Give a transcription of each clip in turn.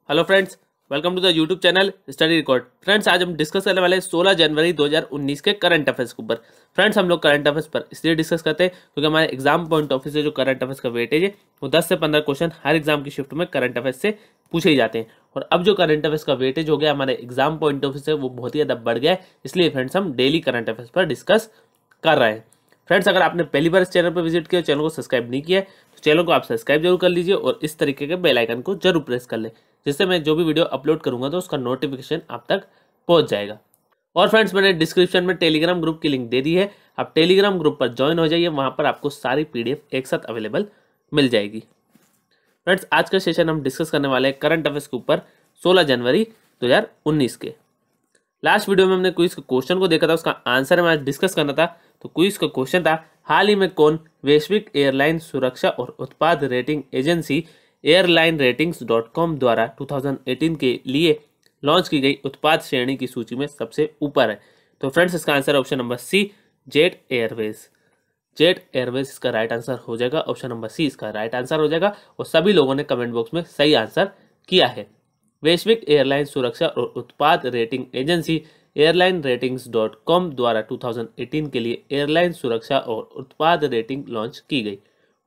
Hello friends, welcome to the YouTube channel study record. Friends, आज हम discuss करने वाले हैं 16 जनवरी 2019 के करंट अफेयर्स के ऊपर। फ्रेंड्स, हम लोग करंट अफेयर्स पर इसलिए डिस्कस करते हैं क्योंकि हमारे एग्जाम पॉइंट ऑफ व्यू से जो करंट अफेयर्स का वेटेज है वो 10 से 15 क्वेश्चन हर एग्जाम की शिफ्ट में करंट अफेयर्स से पूछे ही जाते हैं। और अब जो करंट अफेयर्स का वेटेज हो गया हमारे एग्जाम पॉइंट ऑफ व्यू से वो बहुत ही ज़्यादा बढ़ गया है, इसलिए फ्रेंड्स हम डेली करंट अफेयर्स पर डिस्कस कर रहे हैं। फ्रेंड्स, अगर आपने पहली बार इस चैनल पर विजिट किया, चैनल को सब्सक्राइब नहीं किया है तो चैनल को आप सब्सक्राइब जरूर कर लीजिए और इस तरीके के बेल आइकन को जरूर प्रेस कर लें, जिससे मैं जो भी वीडियो अपलोड करूंगा तो उसका नोटिफिकेशन आप तक पहुंच जाएगा। और फ्रेंड्स, मैंने डिस्क्रिप्शन में टेलीग्राम ग्रुप की लिंक दे दी है, आप टेलीग्राम ग्रुप पर ज्वाइन हो जाइए, वहां पर आपको सारी पीडीएफ एक साथ अवेलेबल मिल जाएगी। फ्रेंड्स, आज का सेशन हम डिस्कस करने वाले हैं करंट अफेयर्स के ऊपर 16 जनवरी 2019 के। लास्ट वीडियो में हमने क्विज के क्वेश्चन को देखा था, उसका आंसर हमें आज डिस्कस करना था। तो क्विज का क्वेश्चन था, हाल ही में कौन वैश्विक एयरलाइन सुरक्षा और उत्पाद रेटिंग एजेंसी airlineratings.com द्वारा 2018 के लिए लॉन्च की गई उत्पाद श्रेणी की सूची में सबसे ऊपर है? तो फ्रेंड्स, इसका answer option number C, Jet Airways. Jet Airways इसका राइट आंसर हो जाएगा। ऑप्शन नंबर सी इसका राइट आंसर हो जाएगा और सभी लोगों ने कमेंट बॉक्स में सही आंसर किया है। वैश्विक एयरलाइन सुरक्षा और उत्पाद रेटिंग एजेंसी airlineratings.com द्वारा 2018 के लिए एयरलाइन सुरक्षा और उत्पाद रेटिंग लॉन्च की गई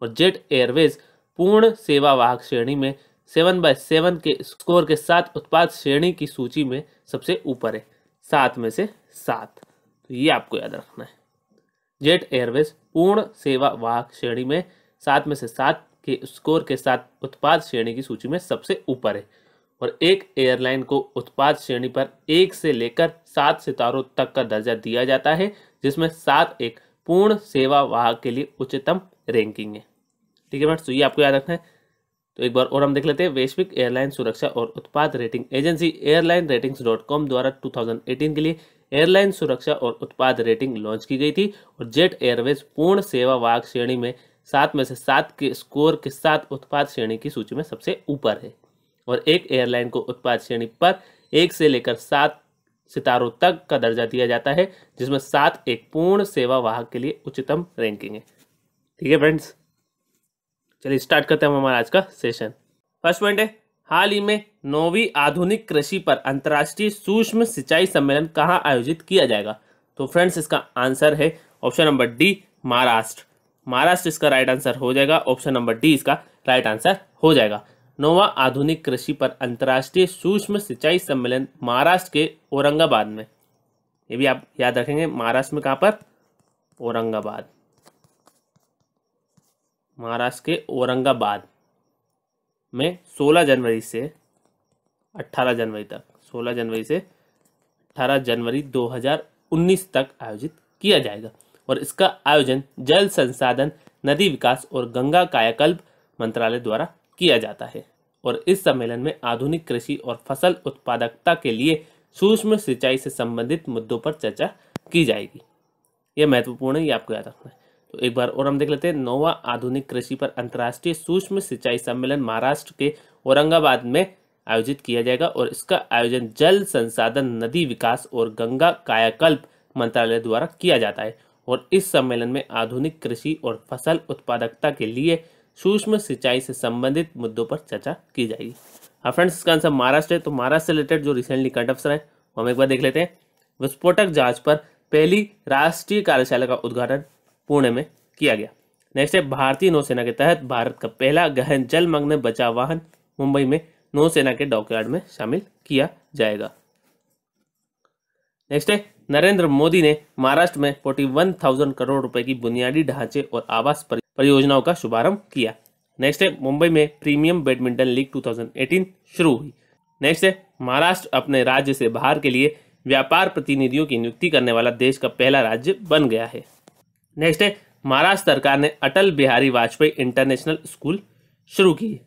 और जेट एयरवेज पूर्ण सेवा वाहक श्रेणी में 7/7 के स्कोर के साथ उत्पाद श्रेणी की सूची में सबसे ऊपर है, 7 में से 7। तो ये आपको याद रखना है, जेट एयरवेज पूर्ण सेवा वाहक श्रेणी में 7 में से 7 के स्कोर के साथ उत्पाद श्रेणी की सूची में सबसे ऊपर है। और एक एयरलाइन को उत्पाद श्रेणी पर 1 से लेकर 7 सितारों तक का दर्जा दिया जाता है, जिसमें 7 एक पूर्ण सेवा वाहक के लिए उच्चतम रैंकिंग है। ठीक है फ्रेंड्स, तो ये आपको याद रखना है। तो एक बार और हम देख लेते हैं, वैश्विक एयरलाइन सुरक्षा और उत्पाद रेटिंग एजेंसी airlineratings.com द्वारा 2018 के लिए एयरलाइन सुरक्षा और उत्पाद रेटिंग लॉन्च की गई थी और जेट एयरवेज पूर्ण सेवा वाहक श्रेणी में 7 में से 7 के स्कोर के साथ उत्पाद श्रेणी की सूची में सबसे ऊपर है। और एक एयरलाइन को उत्पाद श्रेणी पर 1 से लेकर 7 सितारों तक का दर्जा दिया जाता है, जिसमें 7 एक पूर्ण सेवा वाहक के लिए उच्चतम रैंकिंग है। ठीक है फ्रेंड्स, चलिए स्टार्ट करते हैं हम हमारा आज का सेशन। फर्स्ट पॉइंट है, हाल ही में 9वीं आधुनिक कृषि पर अंतर्राष्ट्रीय सूक्ष्म सिंचाई सम्मेलन कहाँ आयोजित किया जाएगा? तो फ्रेंड्स, इसका आंसर है option number D, Maharashtra. Maharashtra इसका राइट आंसर हो जाएगा। ऑप्शन नंबर डी इसका राइट आंसर हो जाएगा। 9वां आधुनिक कृषि पर अंतर्राष्ट्रीय सूक्ष्म सिंचाई सम्मेलन महाराष्ट्र के औरंगाबाद में, ये भी आप याद रखेंगे, महाराष्ट्र में कहाँ पर? औरंगाबाद। महाराष्ट्र के औरंगाबाद में 16 जनवरी से 18 जनवरी तक, 16 जनवरी से 18 जनवरी 2019 तक आयोजित किया जाएगा। और इसका आयोजन जल संसाधन, नदी विकास और गंगा कायाकल्प मंत्रालय द्वारा किया जाता है। और इस सम्मेलन में आधुनिक कृषि और फसल उत्पादकता के लिए सूक्ष्म सिंचाई से संबंधित मुद्दों पर चर्चा की जाएगी। यह महत्वपूर्ण है, ये आपको याद रखना है। तो एक बार और हम देख लेते हैं, 9वां आधुनिक कृषि पर अंतर्राष्ट्रीय सूक्ष्म सिंचाई सम्मेलन महाराष्ट्र के औरंगाबाद में आयोजित किया जाएगा और इसका आयोजन जल संसाधन, नदी विकास और गंगा कायाकल्प मंत्रालय द्वारा किया जाता है। और इस सम्मेलन में आधुनिक कृषि और फसल उत्पादकता के लिए सूक्ष्म सिंचाई से संबंधित मुद्दों पर चर्चा की जाएगी। हाँ फ्रेंड्स, इसका आंसर महाराष्ट्र है। तो महाराष्ट्र से रिलेटेड जो रिसेंटली करंट अफेयर है वो हम एक बार देख लेते हैं। विस्फोटक जहाज पर पहली राष्ट्रीय कार्यशाला का उद्घाटन पुणे में किया गया। नेक्स्ट है, भारतीय नौसेना के तहत भारत का पहला गहन जलमग्न बचाव वाहन मुंबई में नौसेना के डॉकयार्ड में शामिल किया जाएगा। नेक्स्ट है, नरेंद्र मोदी ने महाराष्ट्र में 41,000 करोड़ रुपए की बुनियादी ढांचे और आवास परियोजनाओं का शुभारंभ किया। नेक्स्ट है, मुंबई में प्रीमियम बैडमिंटन लीग 2018 शुरू हुई। नेक्स्ट है, महाराष्ट्र अपने राज्य से बाहर के लिए व्यापार प्रतिनिधियों की नियुक्ति करने वाला देश का पहला राज्य बन गया है। नेक्स्ट है, महाराष्ट्र सरकार ने अटल बिहारी वाजपेयी इंटरनेशनल स्कूल शुरू की।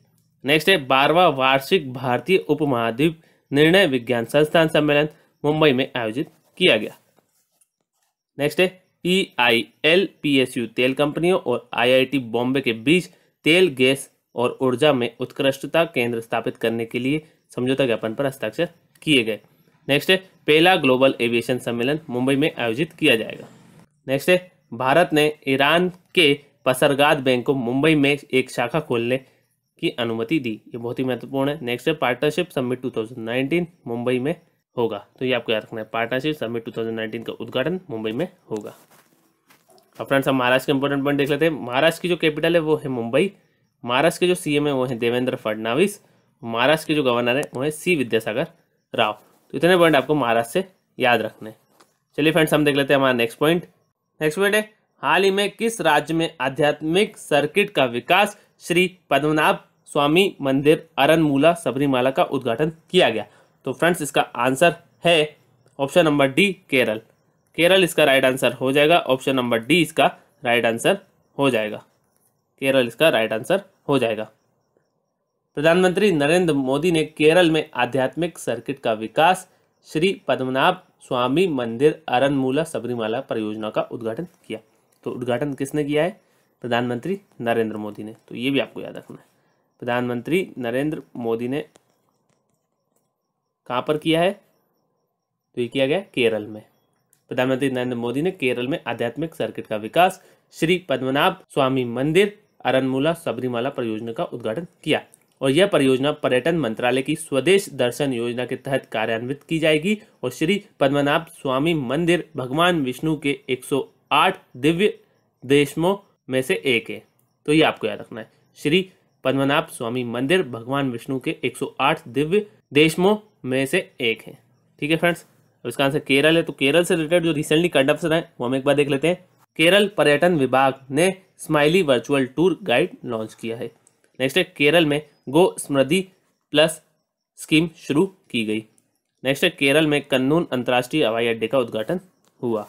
नेक्स्ट है, 12वां वार्षिक भारतीय उपमहाद्वीप निर्णय विज्ञान संस्थान सम्मेलन मुंबई में आयोजित किया गया। नेक्स्ट है, EIL-PSU तेल कंपनियों और IIT बॉम्बे के बीच तेल, गैस और ऊर्जा में उत्कृष्टता केंद्र स्थापित करने के लिए समझौता ज्ञापन पर हस्ताक्षर किए गए। नेक्स्ट है, पहला ग्लोबल एविएशन सम्मेलन मुंबई में आयोजित किया जाएगा। नेक्स्ट है, भारत ने ईरान के पसरगाद बैंक को मुंबई में एक शाखा खोलने की अनुमति दी। ये बहुत ही महत्वपूर्ण है। नेक्स्ट है पार्टनरशिप समिट 2019 मुंबई में होगा। तो ये आपको याद रखना है, पार्टनरशिप समिट 2019 का उद्घाटन मुंबई में होगा। अब फ्रेंड्स हम महाराष्ट्र के इंपॉर्टेंट पॉइंट देख लेते हैं। महाराष्ट्र की जो कैपिटल है वो है मुंबई। महाराष्ट्र के जो सीएम है वो है देवेंद्र फडणवीस। महाराष्ट्र के जो गवर्नर है वो है सी विद्यासागर राव। तो इतने पॉइंट आपको महाराष्ट्र से याद रखने। चलिए फ्रेंड्स हम देख लेते हैं हमारा नेक्स्ट पॉइंट। नेक्स्ट पॉइंट है, हाल ही में किस राज्य में आध्यात्मिक सर्किट का विकास श्री पद्मनाभ स्वामी मंदिर अरनमूला सबरीमाला का उद्घाटन किया गया? तो फ्रेंड्स इसका आंसर है option number D, Kerala. Kerala इसका राइट आंसर हो जाएगा। ऑप्शन नंबर डी इसका राइट आंसर हो जाएगा। केरल इसका राइट आंसर हो जाएगा। प्रधानमंत्री नरेंद्र मोदी ने केरल में आध्यात्मिक सर्किट का विकास श्री पद्मनाभ स्वामी मंदिर अरनमूला सबरीमाला परियोजना का उद्घाटन किया। तो उद्घाटन किसने किया है? प्रधानमंत्री नरेंद्र मोदी ने। तो ये भी आपको याद रखना है, प्रधानमंत्री नरेंद्र मोदी ने कहाँ पर किया है? तो ये किया गया केरल में। प्रधानमंत्री नरेंद्र मोदी ने केरल में आध्यात्मिक सर्किट का विकास श्री पद्मनाभ स्वामी मंदिर अरनमूला सबरीमाला परियोजना का उद्घाटन किया। और यह परियोजना पर्यटन मंत्रालय की स्वदेश दर्शन योजना के तहत कार्यान्वित की जाएगी और श्री पद्मनाभ स्वामी मंदिर भगवान विष्णु के 108 दिव्य देशमों में से एक है। तो ये आपको याद रखना है, श्री पद्मनाभ स्वामी मंदिर भगवान विष्णु के 108 दिव्य देशमों में से एक है। ठीक है फ्रेंड्स, इसका आंसर केरल है। तो केरल से रिलेटेड जो रिसेंटली करंट अफेयर्स है वो हम एक बार देख लेते हैं। केरल पर्यटन विभाग ने smiley virtual tour guide launch किया है। नेक्स्ट है, केरल में गो समृद्धि प्लस स्कीम शुरू की गई। नेक्स्ट है, केरल में कन्नून अंतर्राष्ट्रीय हवाई अड्डे का उद्घाटन हुआ।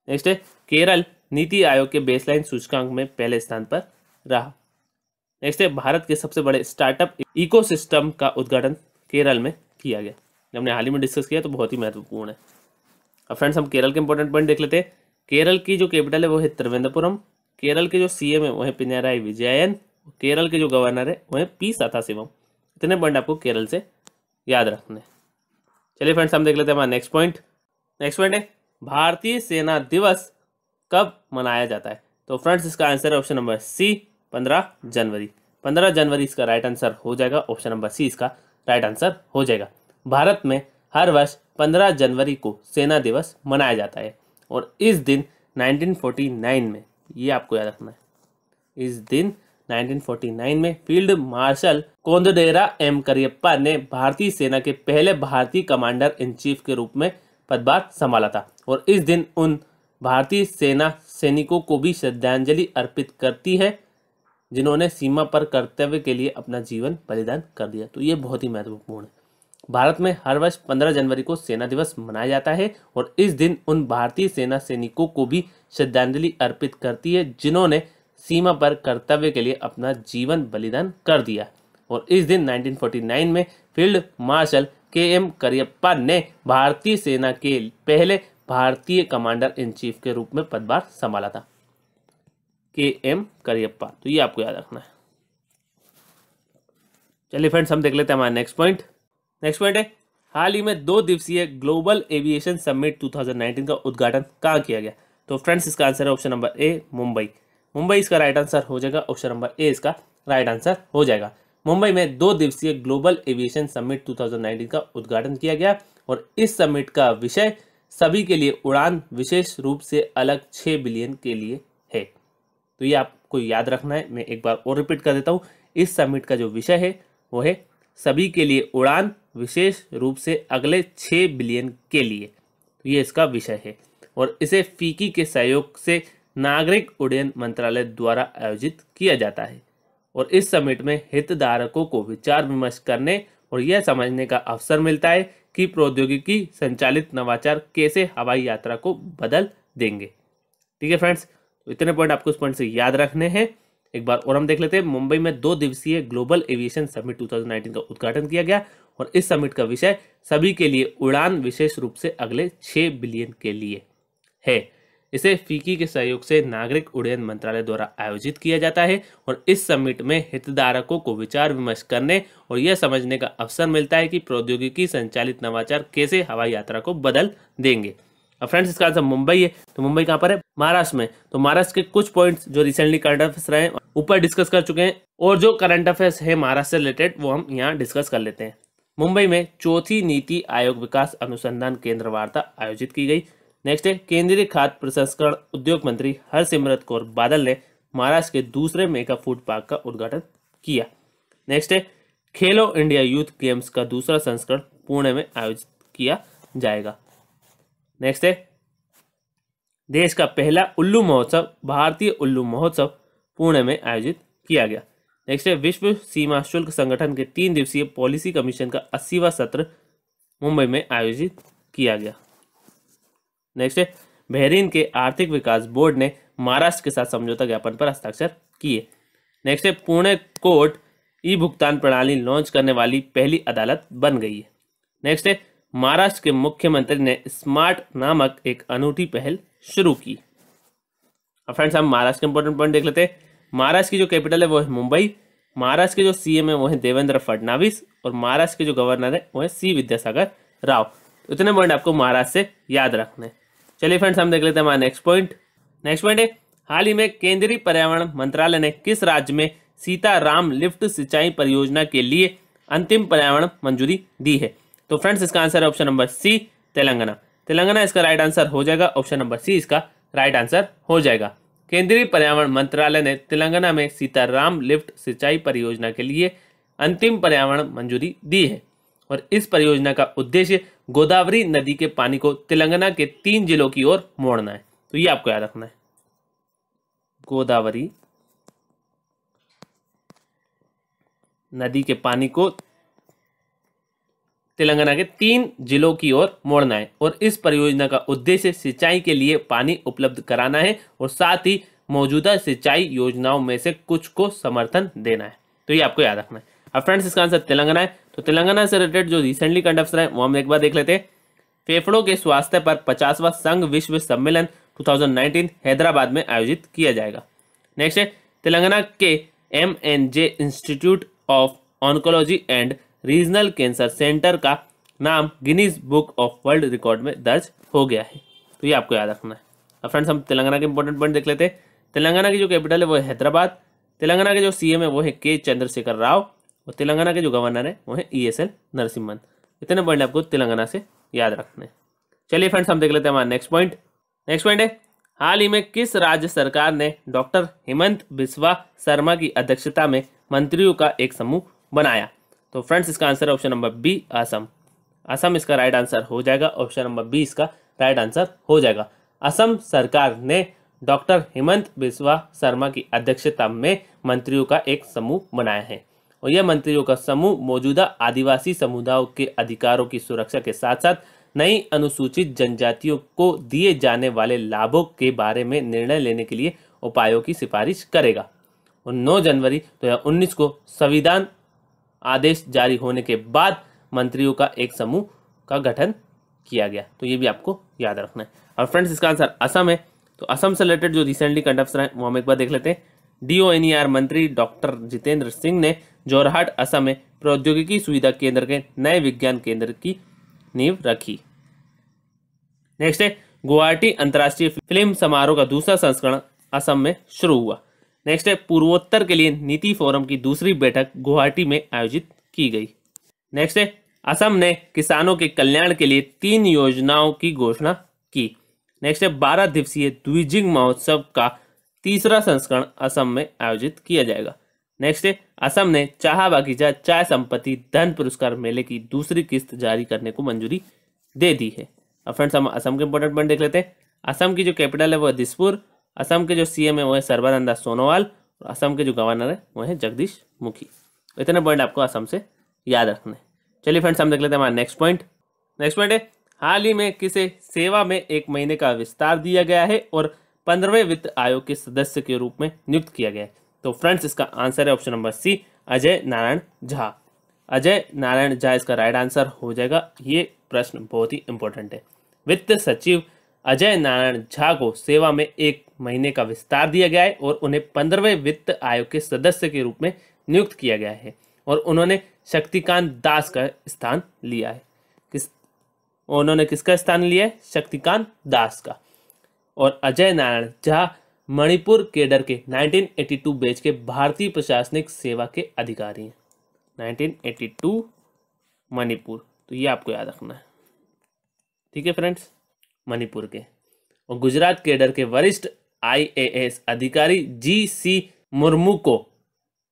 नेक्स्ट है, केरल नीति आयोग के बेसलाइन सूचकांक में पहले स्थान पर रहा। नेक्स्ट है, भारत के सबसे बड़े स्टार्टअप इकोसिस्टम का उद्घाटन केरल में किया गया। हमने हाल ही में डिस्कस किया, तो बहुत ही महत्वपूर्ण है। अब फ्रेंड्स हम केरल के इंपॉर्टेंट पॉइंट देख लेते हैं। केरल की जो कैपिटल है वो है त्रिवेंद्रपुरम। केरल के जो सीएम है वो है पिनाराई विजयन। केरल के जो गवर्नर है वो है पी सदाशिवम। इतने पॉइंट आपको केरल से याद रखने। चलिए फ्रेंड्स हम देख लेते हैं हमारा नेक्स्ट पॉइंट। नेक्स्ट पॉइंट है, भारतीय सेना दिवस कब मनाया जाता है? तो फ्रेंड्स इसका आंसर है ऑप्शन नंबर सी, 15 जनवरी। 15 जनवरी इसका राइट आंसर हो जाएगा। ऑप्शन नंबर सी इसका राइट आंसर हो जाएगा। भारत में हर वर्ष 15 जनवरी को सेना दिवस मनाया जाता है और इस दिन 1949 में, ये आपको याद रखना है, इस दिन 1949 में फील्ड मार्शल कोंडदेरा एम करियप्पा ने भारतीय सेना के पहले भारतीय कमांडर इन चीफ के रूप में पदभार संभाला था। और इस दिन उन भारतीय सेना सैनिकों को भी श्रद्धांजलि अर्पित करती है जिन्होंने सीमा पर कर्तव्य के लिए अपना जीवन बलिदान कर दिया। तो ये बहुत ही महत्वपूर्ण है। भारत में हर वर्ष 15 जनवरी को सेना दिवस मनाया जाता है और इस दिन उन भारतीय सेना सैनिकों को भी श्रद्धांजलि अर्पित करती है जिन्होंने सीमा पर कर्तव्य के लिए अपना जीवन बलिदान कर दिया। और इस दिन 1949 में फील्ड मार्शल के.एम. करियप्पा ने भारतीय सेना के पहले भारतीय कमांडर इन चीफ के रूप में पदभार संभाला था। के.एम. करियप्पा, तो ये आपको याद रखना है। चलिए फ्रेंड्स हम देख लेते हैं हमारा नेक्स्ट पॉइंट। नेक्स्ट पॉइंट है, हाल ही में 2 दिवसीय ग्लोबल एविएशन समिट 2019 का उद्घाटन कहाँ किया गया? तो फ्रेंड्स इसका आंसर है option number A, Mumbai. Mumbai इसका राइट आंसर हो जाएगा। ऑप्शन नंबर ए इसका राइट आंसर हो जाएगा। मुंबई में 2 दिवसीय ग्लोबल एविएशन समिट 2019 का उद्घाटन किया गया और इस समिट का विषय सभी के लिए उड़ान विशेष रूप से अलग 6 बिलियन के लिए है। तो ये आपको याद रखना है। मैं एक बार और रिपीट कर देता हूँ। इस समिट का जो विषय है वो है सभी के लिए उड़ान विशेष रूप से अगले 6 बिलियन के लिए। तो ये इसका विषय है और इसे फीकी के सहयोग से नागरिक उड्डयन मंत्रालय द्वारा आयोजित किया जाता है। और इस समिट में हितधारकों को विचार विमर्श करने और यह समझने का अवसर मिलता है कि प्रौद्योगिकी संचालित नवाचार कैसे हवाई यात्रा को बदल देंगे। ठीक है फ्रेंड्स, तो इतने पॉइंट आपको इस पॉइंट से याद रखने हैं। एक बार और हम देख लेते हैं। मुंबई में 2 दिवसीय ग्लोबल एविएशन समिट 2019 का उद्घाटन किया गया और इस समिट का विषय सभी के लिए उड़ान विशेष रूप से अगले 6 बिलियन के लिए है। इसे फीकी के सहयोग से नागरिक उड्डयन मंत्रालय द्वारा आयोजित किया जाता है और इस समिट में हितधारकों को विचार विमर्श करने और यह समझने का अवसर मिलता है कि प्रौद्योगिकी संचालित नवाचार कैसे हवाई यात्रा को बदल देंगे। अब फ्रेंड्स इसका आंसर मुंबई है। तो मुंबई कहाँ पर है? महाराष्ट्र में। तो महाराष्ट्र के कुछ पॉइंट्स जो रिसेंटली करंट अफेयर्स रहे हैं ऊपर डिस्कस कर चुके हैं, और जो करंट अफेयर्स है महाराष्ट्र से रिलेटेड वो हम यहाँ डिस्कस कर लेते हैं। मुंबई में चौथी नीति आयोग विकास अनुसंधान केंद्र वार्ता आयोजित की गई। नेक्स्ट है केंद्रीय खाद्य प्रसंस्करण उद्योग मंत्री हरसिमरत कौर बादल ने महाराष्ट्र के दूसरे मेगा फूड पार्क का उद्घाटन किया। नेक्स्ट है खेलो इंडिया यूथ गेम्स का दूसरा संस्करण पुणे में आयोजित किया जाएगा। नेक्स्ट है देश का पहला उल्लू महोत्सव भारतीय उल्लू महोत्सव पुणे में आयोजित किया गया। नेक्स्ट है विश्व सीमा शुल्क संगठन के 3 दिवसीय पॉलिसी कमीशन का 80वां सत्र मुंबई में आयोजित किया गया। नेक्स्ट है बहरीन के आर्थिक विकास बोर्ड ने महाराष्ट्र के साथ समझौता ज्ञापन पर हस्ताक्षर किए। नेक्स्ट है पुणे कोर्ट ई भुगतान प्रणाली लॉन्च करने वाली पहली अदालत बन गई है। नेक्स्ट है महाराष्ट्र के मुख्यमंत्री ने स्मार्ट नामक एक अनूठी पहल शुरू की। अब फ्रेंड्स हम महाराष्ट्र के इंपॉर्टेंट पॉइंट देख लेते हैं। महाराष्ट्र की जो कैपिटल है वो है मुंबई, महाराष्ट्र के जो सीएम है वो है देवेंद्र फडणवीस, और महाराष्ट्र के जो गवर्नर है वो है सी विद्यासागर राव। तो इतने पॉइंट आपको महाराष्ट्र से याद रखने। चलिए फ्रेंड्स हम देख लेते हैं हमारा नेक्स्ट पॉइंट। नेक्स्ट पॉइंट है हाल ही में केंद्रीय पर्यावरण मंत्रालय ने किस राज्य में सीताराम लिफ्ट सिंचाई परियोजना के लिए अंतिम पर्यावरण मंजूरी दी है? तो फ्रेंड्स इसका आंसर है option number C Telangana. Telangana इसका राइट आंसर हो जाएगा। ऑप्शन नंबर सी इसका राइट आंसर हो जाएगा। केंद्रीय पर्यावरण मंत्रालय ने तेलंगाना में सीताराम लिफ्ट सिंचाई परियोजना के लिए अंतिम पर्यावरण मंजूरी दी है, और इस परियोजना का उद्देश्य गोदावरी नदी के पानी को तेलंगाना के 3 जिलों की ओर मोड़ना है। तो ये आपको याद रखना है, गोदावरी नदी के पानी को तेलंगाना के 3 जिलों की ओर मोड़ना है, और इस परियोजना का उद्देश्य सिंचाई के लिए पानी उपलब्ध कराना है और साथ ही मौजूदा सिंचाई योजनाओं में से कुछ को समर्थन देना है। तो ये आपको याद रखना है। अब फ्रेंड्स इसका आंसर तेलंगाना है। तो तेलंगाना से रिलेटेड जो रिसेंटली करंट अफेयर्स है वो हम एक बार देख लेते हैं। फेफड़ों के स्वास्थ्य पर 50वां संघ विश्व सम्मेलन 2019 हैदराबाद में आयोजित किया जाएगा। नेक्स्ट है तेलंगाना के MNJ institute of oncology and regional cancer centre का नाम Guinness book of world record में दर्ज हो गया है। तो ये आपको याद रखना है। अब फ्रेंड्स हम तेलंगाना के इंपॉर्टेंट पॉइंट देख लेते हैं। तेलंगाना की जो कैपिटल है वो है हैदराबाद, तेलंगाना के जो सीएम है वो है के चंद्रशेखर राव, और तेलंगाना के जो गवर्नर है वो है ESL नरसिम्हन। इतने पॉइंट आपको तेलंगाना से याद रखने हैं। चलिए फ्रेंड्स हम देख लेते हैं हमारा नेक्स्ट पॉइंट। नेक्स्ट पॉइंट है हाल ही में किस राज्य सरकार ने डॉक्टर हेमंत बिस्वा शर्मा की अध्यक्षता में मंत्रियों का एक समूह बनाया? तो फ्रेंड्स इसका आंसर है option number B Assam. Assam इसका राइट आंसर हो जाएगा। ऑप्शन नंबर बी इसका राइट आंसर हो जाएगा। असम सरकार ने डॉक्टर हेमंत बिस्वा शर्मा की अध्यक्षता में मंत्रियों का एक समूह बनाया है, और यह मंत्रियों का समूह मौजूदा आदिवासी समुदायों के अधिकारों की सुरक्षा के साथ साथ नई अनुसूचित जनजातियों को दिए जाने वाले लाभों के बारे में निर्णय लेने के लिए उपायों की सिफारिश करेगा। और 9 जनवरी 2019 को संविधान आदेश जारी होने के बाद मंत्रियों का एक समूह का गठन किया गया। तो ये भी आपको याद रखना है। और फ्रेंड्स इसका आंसर असम है। तो असम से रिलेटेड जो रिसेंटली करंट अफेयर्स हैं वो हम एक बार देख लेते हैं। DONER मंत्री डॉक्टर जितेंद्र सिंह ने जोरहाट असम में प्रौद्योगिकी सुविधा केंद्र के नए विज्ञान केंद्र की नींव रखी। नेक्स्ट है गुवाहाटी अंतर्राष्ट्रीय फिल्म समारोह का दूसरा संस्करण असम में शुरू हुआ। नेक्स्ट है पूर्वोत्तर के लिए नीति फोरम की दूसरी बैठक गुवाहाटी में आयोजित की गई। नेक्स्ट है असम ने किसानों के कल्याण के लिए 3 योजनाओं की घोषणा की। नेक्स्ट है 12 दिवसीय द्विजिंग महोत्सव का तीसरा संस्करण असम में आयोजित किया जाएगा। नेक्स्ट है असम ने चाह बागीचा चाय संपत्ति धन पुरस्कार मेले की दूसरी किस्त जारी करने को मंजूरी दे दी है। अब फ्रेंड्स हम असम के इंपॉर्टेंट पॉइंट देख लेते हैं। असम की जो कैपिटल है वो है दिसपुर, असम के जो सीएम है वो है सर्बानंद सोनोवाल, और असम के जो गवर्नर है वो है जगदीश मुखी। इतने पॉइंट आपको असम से याद रखने। चलिए फ्रेंड्स हम देख लेते हैं हमारा नेक्स्ट पॉइंट। नेक्स्ट पॉइंट है हाल ही में किसे सेवा में 1 महीने का विस्तार दिया गया है और 15वें वित्त आयोग के सदस्य के रूप में नियुक्त किया गया है? तो फ्रेंड्स इसका आंसर है option number C Ajay Narayan Jha. Ajay Narayan Jha इसका राइट आंसर हो जाएगा। ये प्रश्न बहुत ही इंपॉर्टेंट है। वित्त सचिव अजय नारायण झा को सेवा में 1 महीने का विस्तार दिया गया है और उन्हें 15वें वित्त आयोग के सदस्य के रूप में नियुक्त किया गया है, और उन्होंने शक्तिकांत दास का स्थान लिया है। उन्होंने किसका स्थान लिया है? शक्तिकांत दास का। और अजय नारायण झा मणिपुर केडर के 1982 बैच के भारतीय प्रशासनिक सेवा के अधिकारी हैं। 1982 मणिपुर, तो ये आपको याद रखना है, ठीक है फ्रेंड्स, मणिपुर के। और गुजरात केडर के वरिष्ठ IAS अधिकारी GC मुर्मू को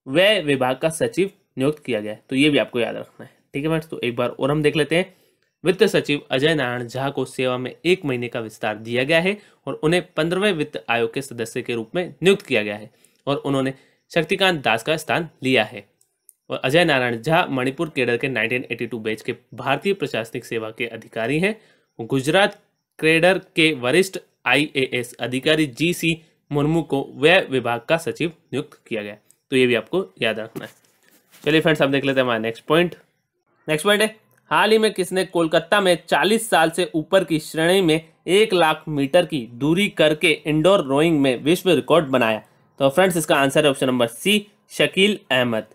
व्यय विभाग का सचिव नियुक्त किया गया है, तो ये भी आपको याद रखना है, ठीक है फ्रेंड्स। तो एक बार और हम देख लेते हैं। वित्त सचिव अजय नारायण झा को सेवा में 1 महीने का विस्तार दिया गया है और उन्हें 15वें वित्त आयोग के सदस्य के रूप में नियुक्त किया गया है और उन्होंने शक्तिकांत दास का स्थान लिया है। और अजय नारायण झा मणिपुर केडर के 1982 बैच के भारतीय प्रशासनिक सेवा के अधिकारी हैं। गुजरात केडर के वरिष्ठ IAS अधिकारी GC मुर्मू को व्यय विभाग का सचिव नियुक्त किया गया, तो ये भी आपको याद रखना है। चलिए फ्रेंड्स, हम देख लेते हैं हमारा नेक्स्ट पॉइंट है, हाल ही में किसने कोलकाता में 40 साल से ऊपर की श्रेणी में 1 लाख मीटर की दूरी करके इंडोर रोइंग में विश्व रिकॉर्ड बनाया? तो फ्रेंड्स, इसका आंसर है option number C, Shakeel Ahmed.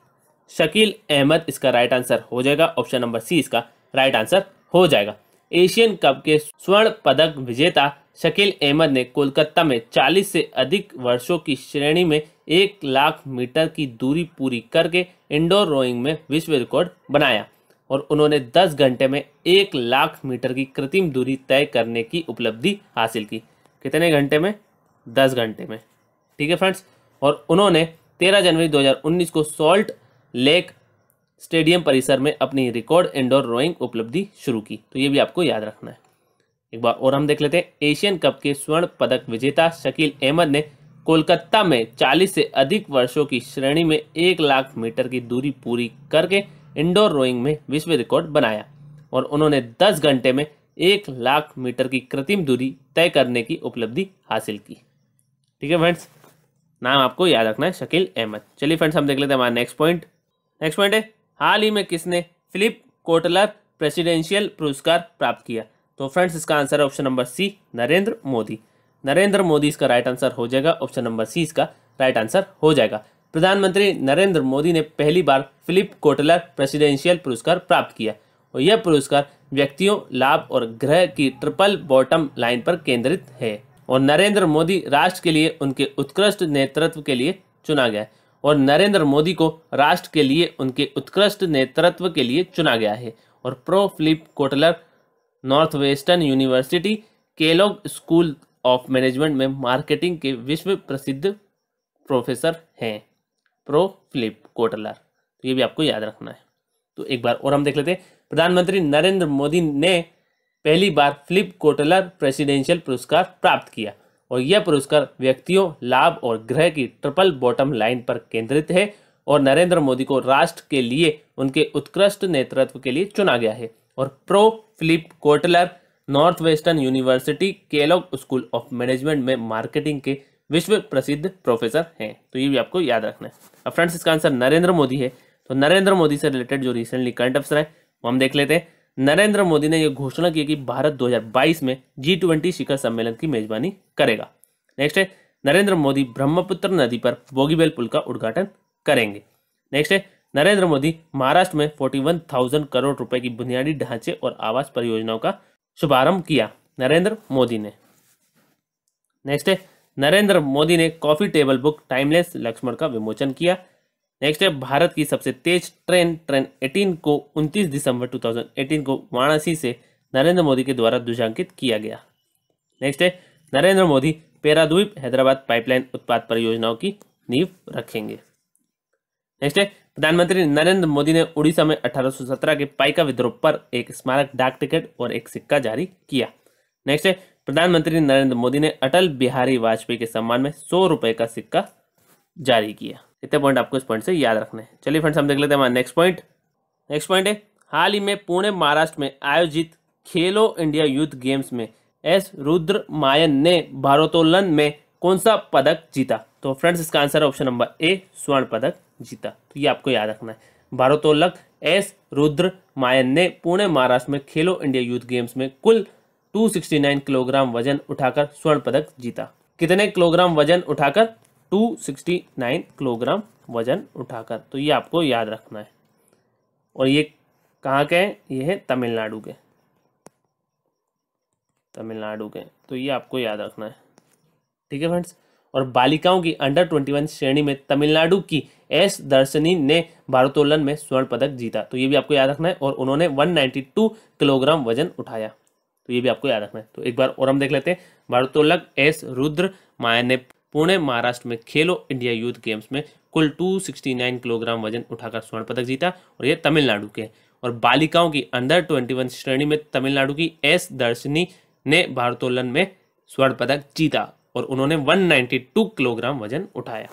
Shakeel Ahmed इसका राइट आंसर हो जाएगा। ऑप्शन नंबर C इसका राइट आंसर हो जाएगा। एशियन कप के स्वर्ण पदक विजेता शकील अहमद ने कोलकाता में 40 से अधिक वर्षों की श्रेणी में 1 लाख मीटर की दूरी पूरी करके इंडोर रोइंग में विश्व रिकॉर्ड बनाया और उन्होंने 10 घंटे में 1 लाख मीटर की कृत्रिम दूरी तय करने की उपलब्धि हासिल की। कितने घंटे में? 10 घंटे में, ठीक है फ्रेंड्स। और उन्होंने 13 जनवरी 2019 को सॉल्ट लेक स्टेडियम परिसर में अपनी रिकॉर्ड इंडोर रोइंग उपलब्धि शुरू की, तो ये भी आपको याद रखना है। एक बार और हम देख लेते हैं। एशियन कप के स्वर्ण पदक विजेता शकील अहमद ने कोलकाता में 40 से अधिक वर्षों की श्रेणी में 1 लाख मीटर की दूरी पूरी करके इंडोर रोइंग में विश्व रिकॉर्ड बनाया और उन्होंने 10 घंटे में 1 लाख मीटर की कृत्रिम दूरी तय करने की उपलब्धि हासिल की, ठीक है फ्रेंड्स। नाम आपको याद रखना है, शकील अहमद। चलिए फ्रेंड्स, हम देख लेते हैं हमारा नेक्स्ट पॉइंट है, हाल ही में किसने फिलिप कोटलर प्रेसिडेंशियल पुरस्कार प्राप्त किया? तो फ्रेंड्स, इसका आंसर है option number C, Narendra Modi. Narendra Modi इसका राइट आंसर हो जाएगा। ऑप्शन नंबर C इसका राइट आंसर हो जाएगा। प्रधानमंत्री नरेंद्र मोदी ने पहली बार फिलिप कोटलर प्रेसिडेंशियल पुरस्कार प्राप्त किया और यह पुरस्कार व्यक्तियों, लाभ और ग्रह की ट्रिपल बॉटम लाइन पर केंद्रित है और नरेंद्र मोदी राष्ट्र के लिए उनके उत्कृष्ट नेतृत्व के लिए चुना गया है और नरेंद्र मोदी को राष्ट्र के लिए उनके उत्कृष्ट नेतृत्व के लिए चुना गया है। और pro Philip Kotler Northwestern University Kellogg School of Management में मार्केटिंग के विश्व प्रसिद्ध प्रोफेसर हैं, प्रो फिलिप कोटलर, तो ये भी आपको याद रखना है। तो एक बार और हम देख लेते हैं। प्रधानमंत्री नरेंद्र मोदी ने पहली बार फिलिप कोटलर प्रेसिडेंशियल पुरस्कार प्राप्त किया और यह पुरस्कार व्यक्तियों, लाभ और ग्रह की ट्रिपल बॉटम लाइन पर केंद्रित है और नरेंद्र मोदी को राष्ट्र के लिए उनके उत्कृष्ट नेतृत्व के लिए चुना गया है। और pro Philip Kotler Northwestern University Kellogg School of Management में मार्केटिंग के विश्व प्रसिद्ध प्रोफेसर हैं, तो ये भी आपको याद रखना है। अब फ्रेंड्स, इसका आंसर नरेंद्र मोदी है। तो नरेंद्र मोदी से रिलेटेड जो रिसेंटली करंट अफेयर है वो हम देख लेते हैं। नरेंद्र मोदी ने यह घोषणा की कि भारत 2022 में G20 शिखर सम्मेलन की मेजबानी करेगा। नेक्स्ट है, नरेंद्र मोदी ब्रह्मपुत्र नदी पर बोगीबील पुल का उद्घाटन करेंगे। नेक्स्ट है, नरेंद्र मोदी महाराष्ट्र में 41,000 करोड़ रुपए की बुनियादी ढांचे और आवास परियोजनाओं का शुभारंभ किया, नरेंद्र मोदी ने। नेक्स्ट है, नरेंद्र मोदी ने coffee table book Timeless Laxman का विमोचन किया। नेक्स्ट है, भारत की सबसे तेज ट्रेन 18 को 29 दिसंबर 2018 को वाराणसी से नरेंद्र मोदी के द्वारा ध्वजांकित किया गया। नेक्स्ट है, नरेंद्र मोदी पेराद्वीप हैदराबाद पाइपलाइन उत्पाद परियोजनाओं की नींव रखेंगे। नेक्स्ट है, प्रधानमंत्री नरेंद्र मोदी ने उड़ीसा में 1817 के पाइका विद्रोह पर एक स्मारक डाक टिकट और एक सिक्का जारी किया। नेक्स्ट है, प्रधानमंत्री नरेंद्र मोदी ने अटल बिहारी वाजपेयी के सम्मान में 100 रुपए का सिक्का जारी किया। इतने पॉइंट आपको इस पॉइंट से याद रखने हैं। चलिए फ्रेंड्स, हम देख लेते हैं हमारा नेक्स्ट पॉइंट है, हाल ही में पुणे महाराष्ट्र में आयोजित खेलो इंडिया यूथ गेम्स में एस रुद्रमायन ने भारोत्तोलन में कौन सा पदक जीता? तो फ्रेंड्स, इसका आंसर है ऑप्शन नंबर A, स्वर्ण पदक जीता। तो ये आपको याद रखना है। भारोत्तोलक एस रुद्रमायन ने पुणे महाराष्ट्र में खेलो इंडिया यूथ गेम्स में कुल 269 किलोग्राम वजन उठाकर स्वर्ण पदक जीता। कितने किलोग्राम वजन उठाकर? 269 किलोग्राम वजन उठाकर, तो ये आपको याद रखना है। और ये कहाँ के हैं? ये है तमिलनाडु के। तमिलनाडु के, तो ये आपको याद रखना है। ठीक है फ्रेंड्स। और बालिकाओं की अंडर 21 श्रेणी में तमिलनाडु की एस दर्शनी ने भारोत्तोलन में स्वर्ण पदक जीता, तो ये भी आपको याद रखना है। और उन्होंने 192 किलोग्राम वजन उठाया, तो ये भी आपको याद रखना है। तो एक बार और हम देख लेते हैं। भारोत्तोलक एस रुद्र माया ने पुणे महाराष्ट्र में खेलो इंडिया यूथ गेम्स में कुल 269 किलोग्राम वजन उठाकर स्वर्ण पदक जीता, और ये तमिलनाडु के। और बालिकाओं की अंडर 21 श्रेणी में तमिलनाडु की एस दर्शनी ने भारोत्तोलन में स्वर्ण पदक जीता, और उन्होंने 192 किलोग्राम वजन उठाया।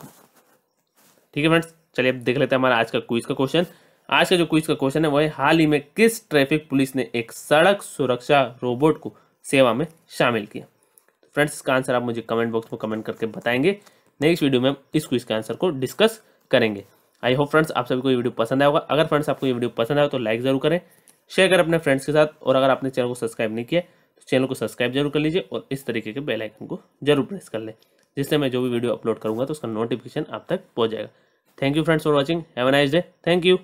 ठीक है फ्रेंड्स, चलिए अब देख लेते हैं हमारा आज का क्विज का क्वेश्चन। आज का जो क्विज का क्वेश्चन है वो है, हाल ही में किस ट्रैफिक पुलिस ने एक सड़क सुरक्षा रोबोट को सेवा में शामिल किया। तो फ्रेंड्स, इसका आंसर आप मुझे कमेंट बॉक्स में कमेंट करके बताएंगे। नेक्स्ट वीडियो में हम इस क्विज के आंसर को डिस्कस करेंगे। आई होप फ्रेंड्स आप सभी को ये वीडियो पसंद आया होगा। अगर फ्रेंड्स आपको ये वीडियो पसंद आया तो लाइक जरूर करें, शेयर करें अपने फ्रेंड्स के साथ, और अगर आपने चैनल को सब्सक्राइब नहीं किया तो चैनल को सब्सक्राइब जरूर कर लीजिए, और इस तरीके के बेल आइकन को जरूर प्रेस कर लें, जिससे मैं जो भी वीडियो अपलोड करूंगा तो उसका नोटिफिकेशन आप तक पहुंच जाएगा। Thank you friends for watching, have a nice day, thank you.